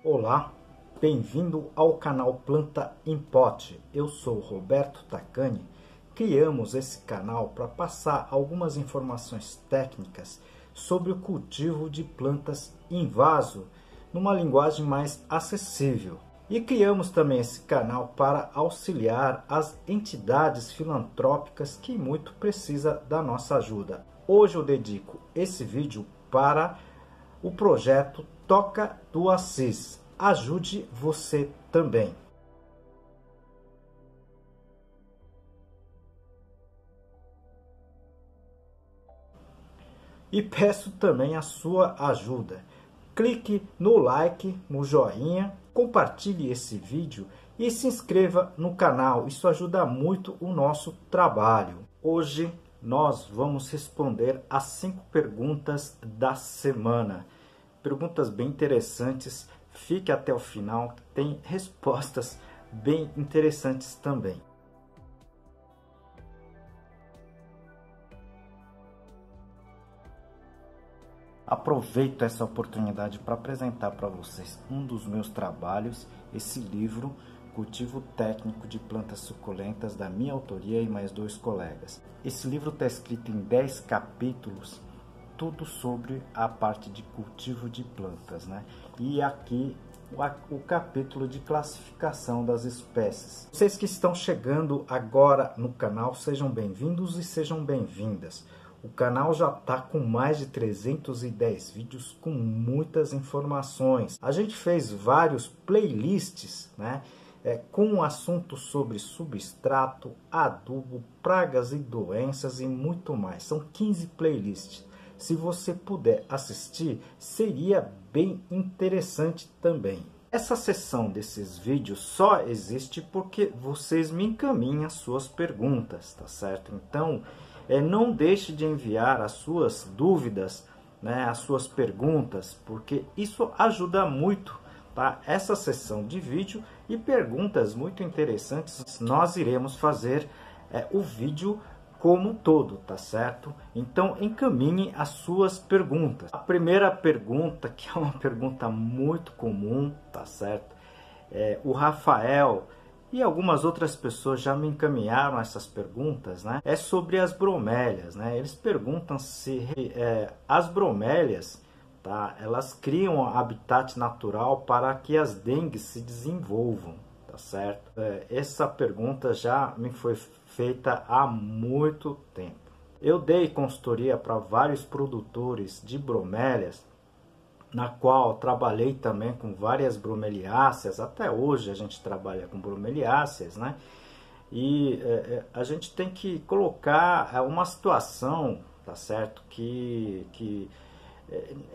Olá, bem-vindo ao canal Planta em Pote. Eu sou Roberto Tacani. Criamos esse canal para passar algumas informações técnicas sobre o cultivo de plantas em vaso, numa linguagem mais acessível. E criamos também esse canal para auxiliar as entidades filantrópicas que muito precisam da nossa ajuda. Hoje eu dedico esse vídeo para o projeto Toca do Assis. Ajude você também. E peço também a sua ajuda. Clique no like, no joinha, compartilhe esse vídeo e se inscreva no canal. Isso ajuda muito o nosso trabalho. Hoje nós vamos responder as 5 perguntas da semana. Perguntas bem interessantes. Fique até o final, tem respostas bem interessantes também. Aproveito essa oportunidade para apresentar para vocês um dos meus trabalhos, esse livro, Cultivo Técnico de Plantas Suculentas, da minha autoria e mais 2 colegas. Esse livro está escrito em 10 capítulos, tudo sobre a parte de cultivo de plantas, né? E aqui o capítulo de classificação das espécies. Vocês que estão chegando agora no canal, sejam bem-vindos e sejam bem-vindas. O canal já está com mais de 310 vídeos com muitas informações. A gente fez vários playlists, né? Com assuntos sobre substrato, adubo, pragas e doenças e muito mais. São 15 playlists. Se você puder assistir, seria bem interessante também. Essa seção desses vídeos só existe porque vocês me encaminham as suas perguntas, tá certo? Então, não deixe de enviar as suas dúvidas, né, as suas perguntas, porque isso ajuda muito, tá? Essa seção de vídeo e perguntas muito interessantes, nós iremos fazer o vídeo como um todo, tá certo? Então encaminhe as suas perguntas. A primeira pergunta, que é uma pergunta muito comum, tá certo? O Rafael e algumas outras pessoas já me encaminharam essas perguntas, né? É sobre as bromélias, né? Eles perguntam se as bromélias, tá? Elas criam habitat natural para que as dengues se desenvolvam, tá certo? Essa pergunta já me foi feita há muito tempo. Eu dei consultoria para vários produtores de bromélias, na qual trabalhei também com várias bromeliáceas. Até hoje a gente trabalha com bromeliáceas, né? E a gente tem que colocar uma situação, tá certo? Que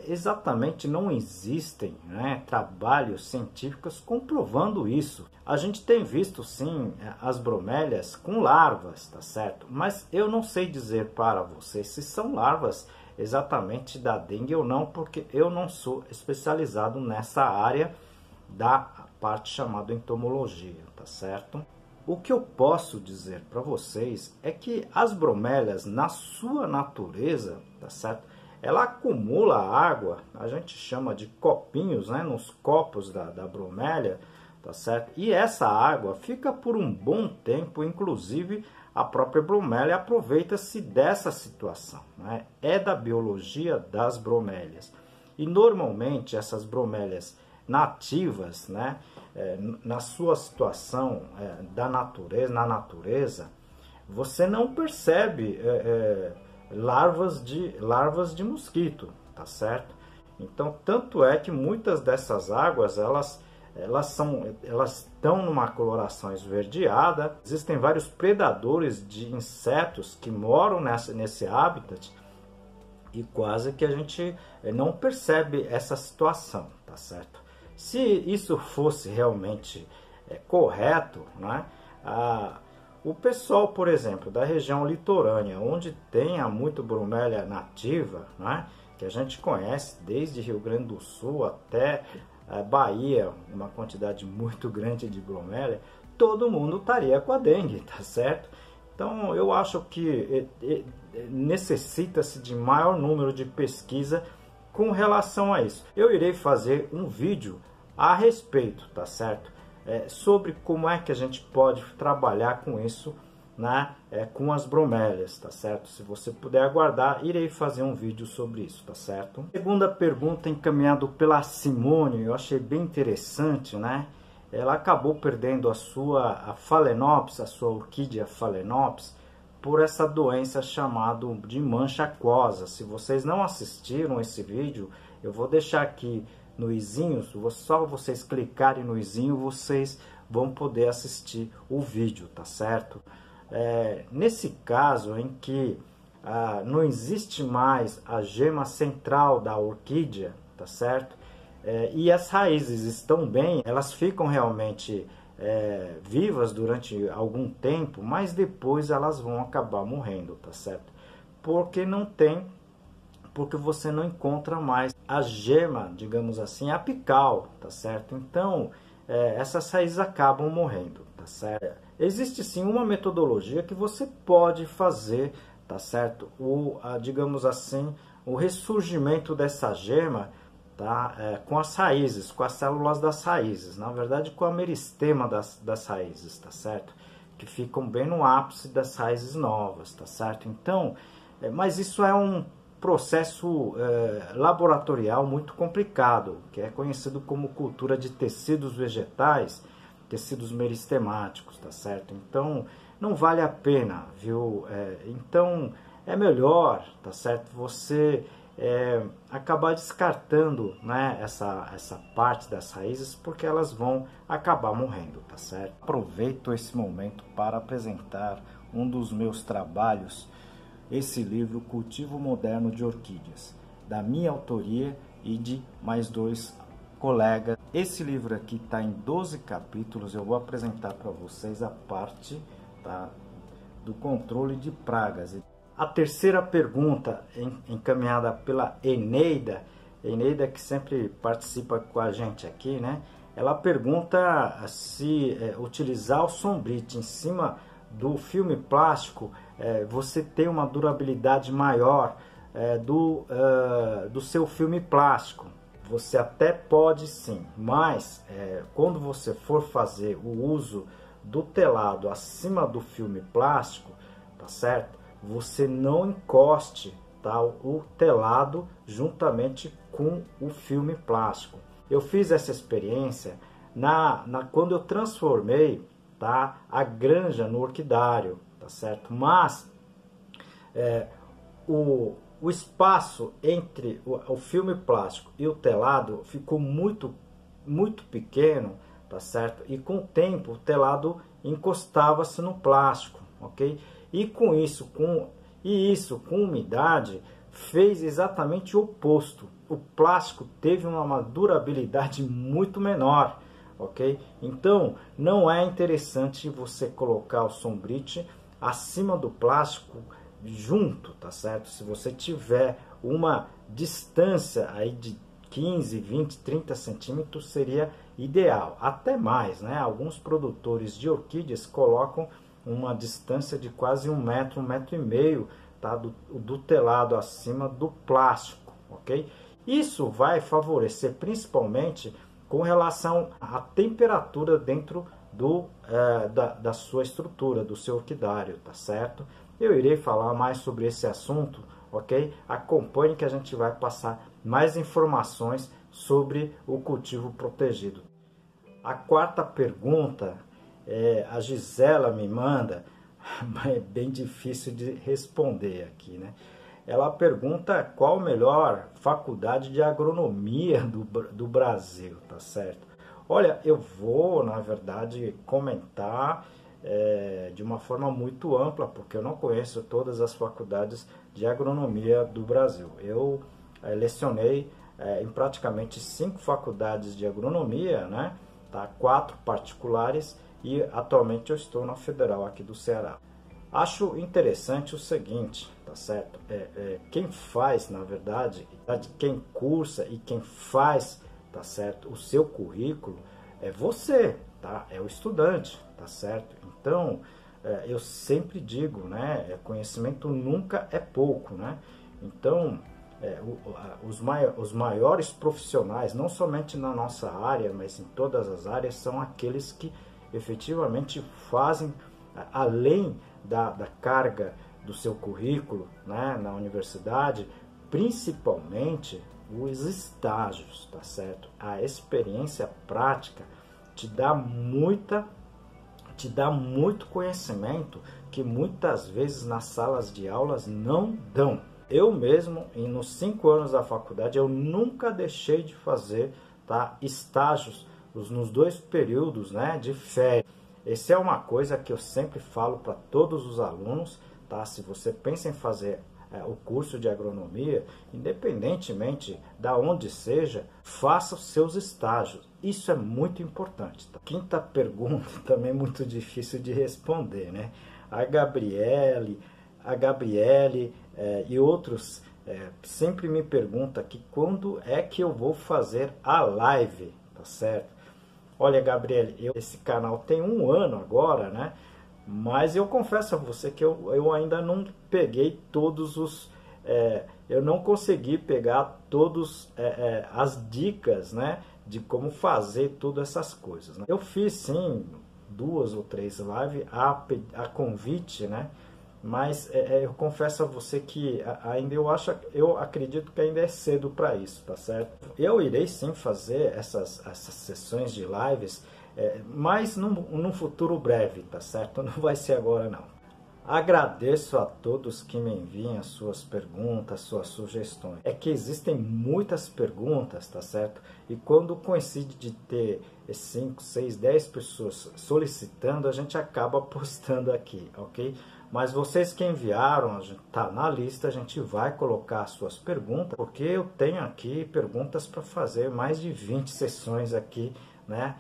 exatamente não existem, né, trabalhos científicos comprovando isso. A gente tem visto sim as bromélias com larvas, tá certo? Mas eu não sei dizer para vocês se são larvas exatamente da dengue ou não, porque eu não sou especializado nessa área da parte chamada entomologia, tá certo? O que eu posso dizer para vocês é que as bromélias, na sua natureza, tá certo? Ela acumula água, a gente chama de copinhos, né, nos copos da bromélia, tá certo? E essa água fica por um bom tempo, inclusive a própria bromélia aproveita-se dessa situação, né? É da biologia das bromélias. E normalmente essas bromélias nativas, né, na sua situação da natureza, na natureza, você não percebe larvas de mosquito, tá certo? Então, tanto é que muitas dessas águas, elas estão numa coloração esverdeada. Existem vários predadores de insetos que moram nesse habitat e quase que a gente não percebe essa situação, tá certo? Se isso fosse realmente correto, né? O pessoal, por exemplo, da região litorânea, onde tem muito bromélia nativa, né, que a gente conhece desde Rio Grande do Sul até Bahia, uma quantidade muito grande de bromélia, todo mundo estaria com a dengue, tá certo? Então eu acho que necessita-se de maior número de pesquisa com relação a isso. Eu irei fazer um vídeo a respeito, tá certo? Sobre como é que a gente pode trabalhar com isso, né? Com as bromélias, tá certo? Se você puder aguardar, irei fazer um vídeo sobre isso, tá certo? Segunda pergunta encaminhada pela Simone, eu achei bem interessante, né? Ela acabou perdendo a Phalaenopsis, a sua orquídea Phalaenopsis, por essa doença chamada de mancha aquosa. Se vocês não assistiram esse vídeo, eu vou deixar aqui no izinho, só vocês clicarem no izinho, vocês vão poder assistir o vídeo, tá certo? Nesse caso em que não existe mais a gema central da orquídea, tá certo? E as raízes estão bem, elas ficam realmente vivas durante algum tempo, mas depois elas vão acabar morrendo, tá certo? Porque você não encontra mais a gema, digamos assim, apical, tá certo? Então, essas raízes acabam morrendo, tá certo? Existe sim uma metodologia que você pode fazer, tá certo? Digamos assim, o ressurgimento dessa gema, tá? Com as raízes, com as células das raízes, na verdade com a meristema das raízes, tá certo? Que ficam bem no ápice das raízes novas, tá certo? Então, mas isso é um processo laboratorial muito complicado, que é conhecido como cultura de tecidos vegetais, tecidos meristemáticos, tá certo? Então, não vale a pena, viu? Então, é melhor, tá certo? Você acabar descartando, né, essa parte das raízes, porque elas vão acabar morrendo, tá certo? Aproveito esse momento para apresentar um dos meus trabalhos, esse livro Cultivo Moderno de Orquídeas, da minha autoria e de mais 2 colegas. Esse livro aqui está em 12 capítulos, eu vou apresentar para vocês a parte, tá, do controle de pragas. A terceira pergunta encaminhada pela Eneida que sempre participa com a gente aqui, né? Ela pergunta se utilizar o Sombrite em cima do filme plástico, você tem uma durabilidade maior do seu filme plástico. Você até pode sim, mas quando você for fazer o uso do telado acima do filme plástico, tá certo? Você não encoste, tá, o telado juntamente com o filme plástico. Eu fiz essa experiência quando eu transformei, tá, a granja no orquidário, tá certo? Mas o espaço entre o filme plástico e o telado ficou muito pequeno, tá certo? E com o tempo o telado encostava-se no plástico, ok? E com isso, com umidade, fez exatamente o oposto. O plástico teve uma durabilidade muito menor, ok? Então, não é interessante você colocar o Sombrite acima do plástico junto, tá certo? Se você tiver uma distância aí de 15, 20, 30 centímetros seria ideal, até mais, né? Alguns produtores de orquídeas colocam uma distância de quase 1 metro, 1,5 metros, tá? do telado acima do plástico, ok? Isso vai favorecer principalmente com relação à temperatura dentro da sua estrutura, do seu orquidário, tá certo? Eu irei falar mais sobre esse assunto, ok? Acompanhe que a gente vai passar mais informações sobre o cultivo protegido. A quarta pergunta, a Gisela me manda, mas é bem difícil de responder aqui, né? Ela pergunta qual a melhor faculdade de agronomia do Brasil, tá certo? Olha, eu vou, na verdade, comentar de uma forma muito ampla, porque eu não conheço todas as faculdades de agronomia do Brasil. Eu lecionei em praticamente 5 faculdades de agronomia, né? Tá? 4 particulares e atualmente eu estou na Federal aqui do Ceará. Acho interessante o seguinte, tá certo? Quem faz, na verdade, quem cursa e quem faz, tá certo, o seu currículo é você, tá? É o estudante, tá certo? Então, eu sempre digo, né? Conhecimento nunca é pouco, né? Então, os maiores profissionais, não somente na nossa área, mas em todas as áreas, são aqueles que efetivamente fazem, além da carga do seu currículo, né, na universidade, principalmente os estágios, tá certo? A experiência prática te dá muito conhecimento que muitas vezes nas salas de aulas não dão. Eu mesmo, nos 5 anos da faculdade, eu nunca deixei de fazer, tá, estágios nos 2 períodos, né, de férias. Essa é uma coisa que eu sempre falo para todos os alunos, tá? Se você pensa em fazer o curso de agronomia, independentemente da onde seja, faça os seus estágios. Isso é muito importante. Tá? Quinta pergunta, também muito difícil de responder, né? A Gabriele e outros sempre me perguntam que quando é que eu vou fazer a live, tá certo? Olha, Gabriele, esse canal tem 1 ano agora, né? Mas eu confesso a você que eu ainda não peguei todos os... eu não consegui pegar todas as dicas, né, de como fazer todas essas coisas, né? Eu fiz sim 2 ou 3 lives a convite, né? Mas eu confesso a você que ainda eu acredito que ainda é cedo para isso, tá certo? Eu irei sim fazer essas sessões de lives, mas num futuro breve, tá certo? Não vai ser agora não. Agradeço a todos que me enviam as suas perguntas, suas sugestões. É que existem muitas perguntas, tá certo? E quando coincide de ter 5, 6, 10 pessoas solicitando, a gente acaba postando aqui, ok? Mas vocês que enviaram, tá na lista, a gente vai colocar as suas perguntas, porque eu tenho aqui perguntas para fazer, mais de 20 sessões aqui, né?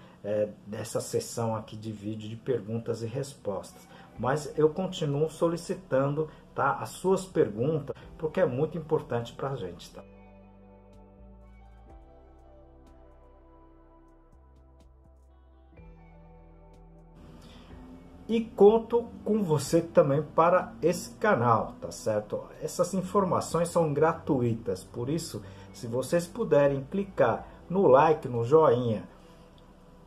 Dessa sessão aqui de vídeo de perguntas e respostas. Mas eu continuo solicitando, tá, as suas perguntas, porque é muito importante para a gente, tá? E conto com você também para esse canal, tá certo? Essas informações são gratuitas, por isso, se vocês puderem clicar no like, no joinha,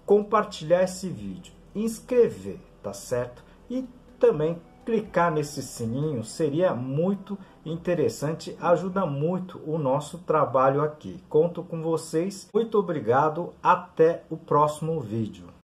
compartilhar esse vídeo, inscrever, tá certo? E também clicar nesse sininho seria muito interessante, ajuda muito o nosso trabalho aqui. Conto com vocês, muito obrigado, até o próximo vídeo.